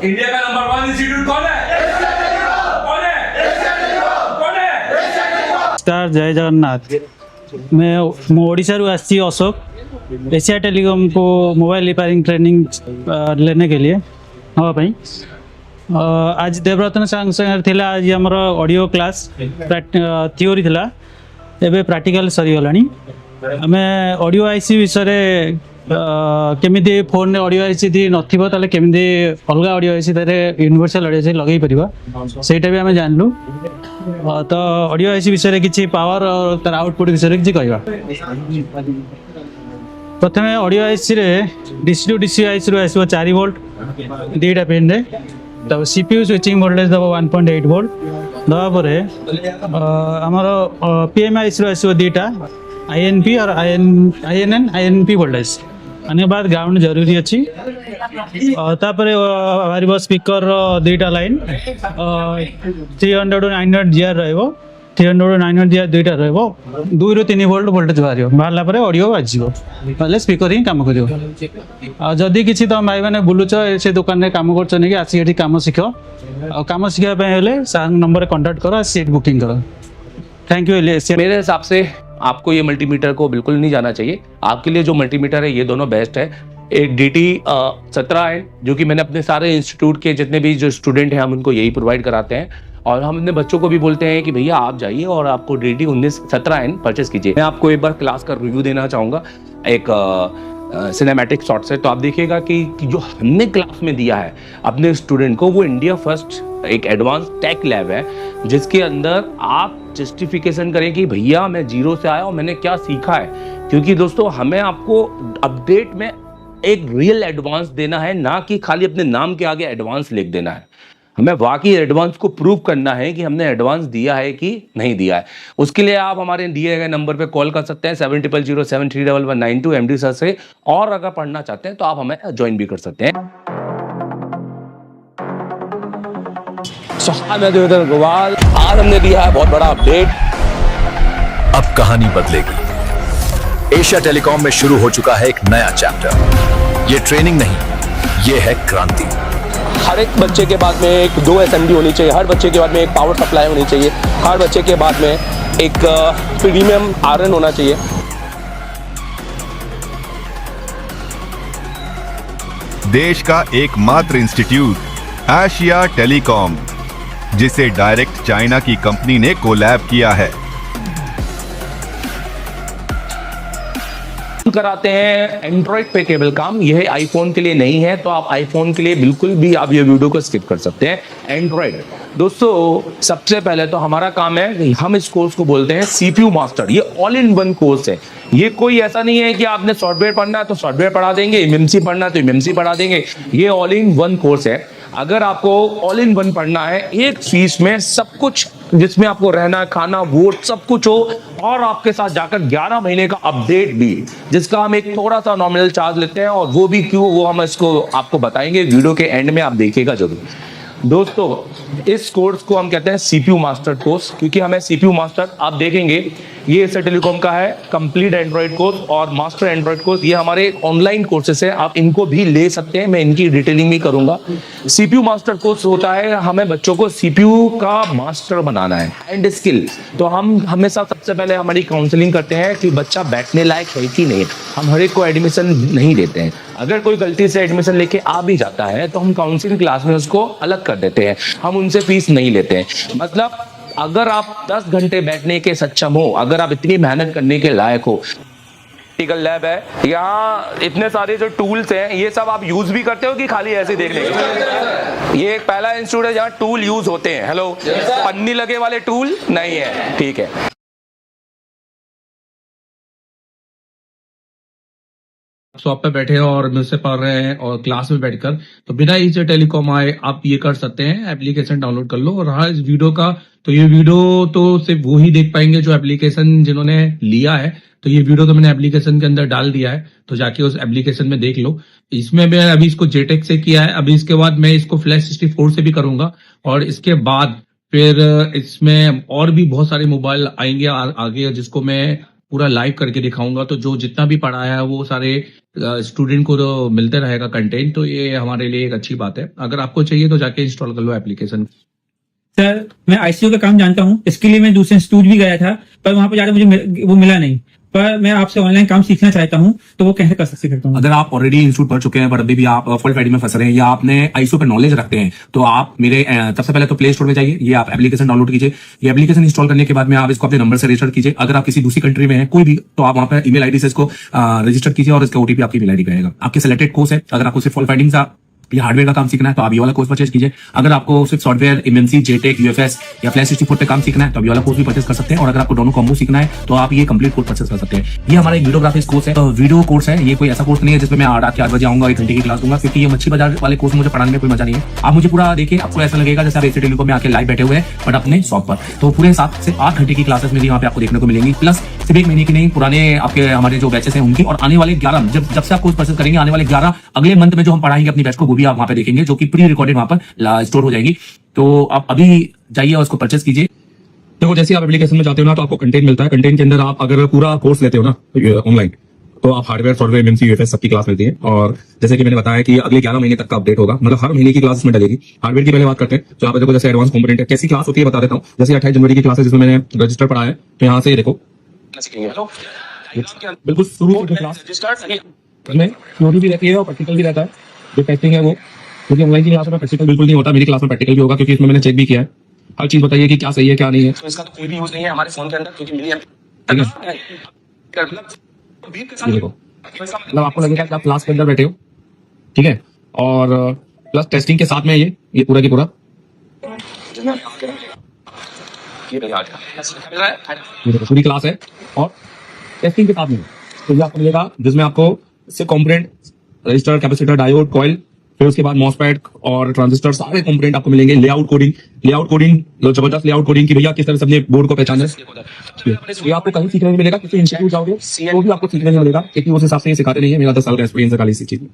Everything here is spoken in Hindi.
इंडिया का नंबर 1 इंस्टीट्यूट कौन है? कौन है? कौन है? नमस्कार, जय जगन्नाथ। मैं ओडिशा रू आसी अशोक एशिया टेलीकॉम को मोबाइल रिपेयरिंग ट्रेनिंग लेने के लिए हाँ भाई। आज देवरत्न संगे थिला आज हमर ऑडियो क्लास थियोरी थिला एबे प्रैक्टिकल सरी गलानी। आमे ऑडियो आईसी विषय केमिति फोन ऑडियो आईसी दी नथिबो ताले केमिति अलगा ऑडियो आईसी तारे यूनिवर्सल ऑडियो आईसी लगेई परिबा सेटा भी आमे जानलु। तो ऑडियो आईसी विषय किछि पावर और तार आउटपुट विषय किछि कहबा। प्रथमे ऑडियो आईसी रे डीसी टू डीसी आईसी रो आसीबो 4 वोल्ट दीटा पिन रे। तब सीपीयू स्विचिंग वोल्टेज दबो 1.8 वोल्ट दबा परे हमर पीएमआई रो आसीबो दीटा आईएनपी और आईएनएन आईएनपी वोल्टेज आने बाद ग्राउंड जरूरी अच्छी। तापरे बाहर स्पीकर दुईटा लाइन 300 टू 900 जीआर रहिबो 300 टू 900 जीआर दुईटा रहिबो 2 ରୁ 3 वोल्ट वोल्टेज बाहरला परे ऑडियो बाजिबो पहले स्पीकर ही काम करियो। जदि किछि तो भाई माने बुलुच से दुकान रे काम करछ ने कि आसी एठी काम सिखो काम सिखा पे हेले सा नंबर कांटेक्ट करो सीट बुकिंग करो। Thank you. मेरे हिसाब से आपको ये मल्टीमीटर को बिल्कुल नहीं जाना चाहिए। आपके लिए जो मल्टीमीटर है ये दोनों बेस्ट है। एक DT 17 है जो कि मैंने अपने सारे इंस्टीट्यूट के जितने भी जो स्टूडेंट हैं हम उनको यही प्रोवाइड कराते हैं और हम अपने बच्चों को भी बोलते हैं कि भैया आप जाइए और आपको DT 17 परचेस कीजिए। मैं आपको एक बार क्लास का रिव्यू देना चाहूँगा एक सिनेमैटिक शॉट से। तो आप देखिएगा कि जो हमने क्लास में दिया है अपने स्टूडेंट को वो इंडिया फर्स्ट एक एडवांस टेक लैब है जिसके अंदर आप जस्टिफिकेशन करें कि भैया मैं जीरो से आया और मैंने क्या सीखा है। क्योंकि दोस्तों हमें आपको अपडेट में एक रियल एडवांस देना है, ना कि खाली अपने नाम के आगे एडवांस लिख देना है। हमें वाकई एडवांस को प्रूव करना है कि हमने एडवांस दिया है कि नहीं दिया है। उसके लिए आप हमारे दिए गए नंबर पे कॉल कर सकते हैं 7007319192 MD सर से। और अगर पढ़ना चाहते हैं तो आप हमें ज्वाइन भी कर सकते हैं। मैं देवेंद्र गोवाल, आज हमने दिया है बहुत बड़ा अपडेट। अब कहानी बदलेगी। एशिया टेलीकॉम में शुरू हो चुका है एक नया चैप्टर। ये ट्रेनिंग नहीं, ये है क्रांति। हर एक बच्चे के बाद में एक 2 SMD होनी चाहिए, हर बच्चे के बाद में एक पावर सप्लाई होनी चाहिए, हर बच्चे के बाद में एक प्रीमियम आयरन होना चाहिए। देश का एकमात्र इंस्टीट्यूट एशिया टेलीकॉम, जिसे डायरेक्ट चाइना की कंपनी ने कोलैब किया है। कराते हैं एंड्रॉइड पे केबल काम। यह आईफोन के लिए नहीं है, तो आप आईफोन के लिए बिल्कुल भी आप ये वीडियो को स्किप कर सकते हैं। एंड्रॉइड दोस्तों सबसे पहले तो हमारा काम है, हम इस कोर्स को बोलते हैं CPU मास्टर। ये ऑल इन वन कोर्स है। ये कोई ऐसा नहीं है कि आपने सॉफ्टवेयर पढ़ना है तो सॉफ्टवेयर पढ़ा देंगे, MMC पढ़ना है तो MMC पढ़ा देंगे। ये ऑल इन वन कोर्स है। अगर आपको ऑल इन वन पढ़ना है, एक फीस में सब कुछ, जिसमें आपको रहना खाना वोट सब कुछ हो, और आपके साथ जाकर 11 महीने का अपडेट भी, जिसका हम एक थोड़ा सा नॉमिनल चार्ज लेते हैं। और वो भी क्यों, वो हम इसको आपको बताएंगे वीडियो के एंड में, आप देखिएगा जरूर। दोस्तों इस कोर्स को हम कहते हैं CPU मास्टर कोर्स, क्योंकि हमें CPU मास्टर, आप देखेंगे ये एशिया टेलीकॉम का है कंप्लीट एंड्रॉइड कोर्स और मास्टर एंड्रॉइड कोर्स। ये हमारे ऑनलाइन कोर्सेस है, आप इनको भी ले सकते हैं, मैं इनकी डिटेलिंग भी करूंगा। CPU मास्टर कोर्स होता है, हमें बच्चों को CPU का मास्टर बनाना है एंड स्किल। तो हम हमेशा सबसे पहले हमारी काउंसलिंग करते हैं कि बच्चा बैठने लायक है कि नहीं। हम हर एक को एडमिशन नहीं देते हैं। अगर कोई गलती से एडमिशन लेके आ भी जाता है तो हम काउंसलिंग क्लास में उसको अलग कर देते हैं, हम उनसे फीस नहीं लेते हैं। मतलब अगर आप 10 घंटे बैठने के सक्षम हो, अगर आप इतनी मेहनत करने के लायक हो, प्रैक्टिकल लैब है, यहाँ इतने सारे जो टूल्स हैं ये सब आप यूज भी करते हो कि खाली ऐसे देखने के? ये एक पहला इंस्टीट्यूट है जहाँ टूल यूज होते हैं। हेलो, पन्नी लगे वाले टूल नहीं है, ठीक है। शॉप पे बैठे हैं और मुझसे पढ़ रहे हैं और क्लास में बैठकर, तो बिना एशिया टेलीकॉम आए आप ये कर सकते हैं। एप्लीकेशन डाउनलोड कर लो। और रहा इस वीडियो का, तो ये वीडियो तो सिर्फ वो ही देख पाएंगे जो एप्लीकेशन जिन्होंने लिया है। तो ये वीडियो तो मैंने एप्लीकेशन के अंदर डाल दिया है, तो जाके उस एप्लीकेशन में देख लो। इसमें मैं अभी इसको JTEC से किया है, अभी इसके बाद मैं इसको Flash 64 से भी करूंगा। और इसके बाद फिर इसमें और भी बहुत सारे मोबाइल आएंगे आगे, जिसको मैं पूरा लाइव करके दिखाऊंगा, तो जो जितना भी पढ़ाया है वो सारे स्टूडेंट को तो मिलते रहेगा कंटेंट, तो ये हमारे लिए एक अच्छी बात है। अगर आपको चाहिए तो जाके इंस्टॉल कर लो एप्लीकेशन। सर मैं आईसीयू का काम जानता हूँ, इसके लिए मैं दूसरे इंस्टीट्यूट भी गया था, पर वहां पर जाकर मुझे वो मिला नहीं। पर मैं आपसे ऑनलाइन काम सीखना चाहता हूँ, तो वो कैसे कर सकता हूँ? अगर आप ऑलरेडी इंस्टीट्यूट पढ़ चुके हैं पर अभी भी आप फॉल्ट फाइंडिंग में फंस रहे हैं या आपने आईसीयू पर नॉलेज रखते हैं, तो आप मेरे सबसे पहले तो प्ले स्टोर में जाइए, ये आप एप्लीकेशन डाउनलोड कीजिए। ये एप्लीकेशन इंस्टॉल करने के बाद में आप इसको अपने नंबर से रजिस्टर कीजिए। अगर आप किसी दूसरी कंट्री में हैं कोई भी, तो आप वहां पर ईमेल आईडी से इसको रजिस्टर कीजिए और इसका ओटीपी आपकी ईमेल आईडी पे आएगा। आपके सिलेक्टेड कोर्स है, अगर आपको सिर्फ फॉल्ट फाइंडिंग का या हार्डवेयर का काम सीखना है तो आप ये वाला कोर्स परचेज कीजिए। अगर आपको सिर्फ सॉफ्टवेयर, एमएनसी, जेटेक, यूएफएस या फ्लैश 64 पे काम सीखना है तो आप ये वाला कोर्स भी परचेज कर सकते हैं। और अगर आपको दोनों कॉम्बो सीखना है तो आप ये कंप्लीट कोर्स परचेज कर सकते हैं। ये हमारा एक वीडियोग्राफिक्स कोर्स है, तो वीडियो कोर्स है, ये कोई ऐसा कोर्स नहीं है जिसमें मैं रात के 8 बजे आऊंगा 1 घंटे की क्लास दूंगा, क्योंकि ये मच्छी बाजार वाले कोर्स मुझे पढ़ाने में कोई मजा नहीं है। आप मुझे पूरा देखिए, आपको ऐसा लगेगा जैसे आप एसी टेलीकॉम में आके लाइव बैठे हुए हैं बट अपने शॉप पर। तो पूरे 7 से 8 घंटे की क्लासेस मेरी यहाँ पे आपको देखने को मिलेंगी, प्लस सिर्फ 1 महीने की नहीं, पुराने आपके हमारे जो बैचेस हैं उनकी, और आने वाले 11 जब से आप कोर्स परचेज करेंगे, आने वाले 11 अगले मंथ में जो हम पढ़ाएंगे अपनी बैच को, वो भी आप वहां पे देखेंगे, जो कि प्री रिकॉर्डेड वहां पर स्टोर हो जाएगी। तो आप अभी जाइए और उसको परचेज कीजिए। देखो जैसे आप एप्लीकेशन में जाते हो ना, तो आपको कंटेंट मिलता है। कंटेंट के अंदर आप अगर पूरा कोर्स लेते हो ना ऑनलाइन, तो आप हार्डवेयर, सॉफ्टवेयर, एमएनसी, यूएफएस सबकी क्लास मिलती है। और जैसे कि मैंने बताया कि अगले 11 महीने तक का अपडेट होगा, मतलब हर महीने की क्लास में डलेगी। हार्डवेयर की पहले बात करते हैं, तो यहाँ पे देखो जैसे एडवांस कंपोनेंट है, कैसी क्लास होती है बता देता हूँ। जैसे 28 जनवरी की क्लास है जिसमें मैंने रजिस्टर पढ़ा है, तो यहाँ से देखो बिल्कुल शुरू होती है क्लास में थ्योरी भी रहती है और प्रैक्टिकल भी रहता है। जो टेस्टिंग है वो, क्योंकि ऑनलाइन की क्लास में प्रैक्टिकल बिल्कुल नहीं होता, मेरी क्लास में प्रैक्टिकल भी होगा, क्योंकि इसमें मैंने चेक भी किया है। हर चीज बताइए कि क्या सही है क्या नहीं है। तो इसका तो कोई भी यूज नहीं है हमारे फोन के अंदर, क्योंकि मिली ये देखो, मतलब आपको लगेगा कि आप क्लास के अंदर बैठे हो, ठीक है, और प्लस टेस्टिंग के साथ में ये पूरा की पूरा ये देखो पूरी क्लास है और टेस्टिंग के साथ में। तो ये आपको मिलेगा जिसमें आपको इससे component, register, capacitor, diode, coil, फिर उसके बाद मॉसफेट और ट्रांजिस्टर, सारे कंपोनेंट आपको मिलेंगे। लेआउट कोडिंग जबरदस्त लेआउट कोडिंग की भैया किस तरह से अपने बोर्ड को पहचाने, ये आपको कहीं सीखने नहीं मिलेगा, किसी इंस्टीट्यूट जाओगे तो भी आपको सीखने नहीं मिलेगा, क्योंकि उस हिसाब से ये सिखाते नहीं है। मेरा 10 साल का एक्सपीरियंस है खाली इसी चीज में।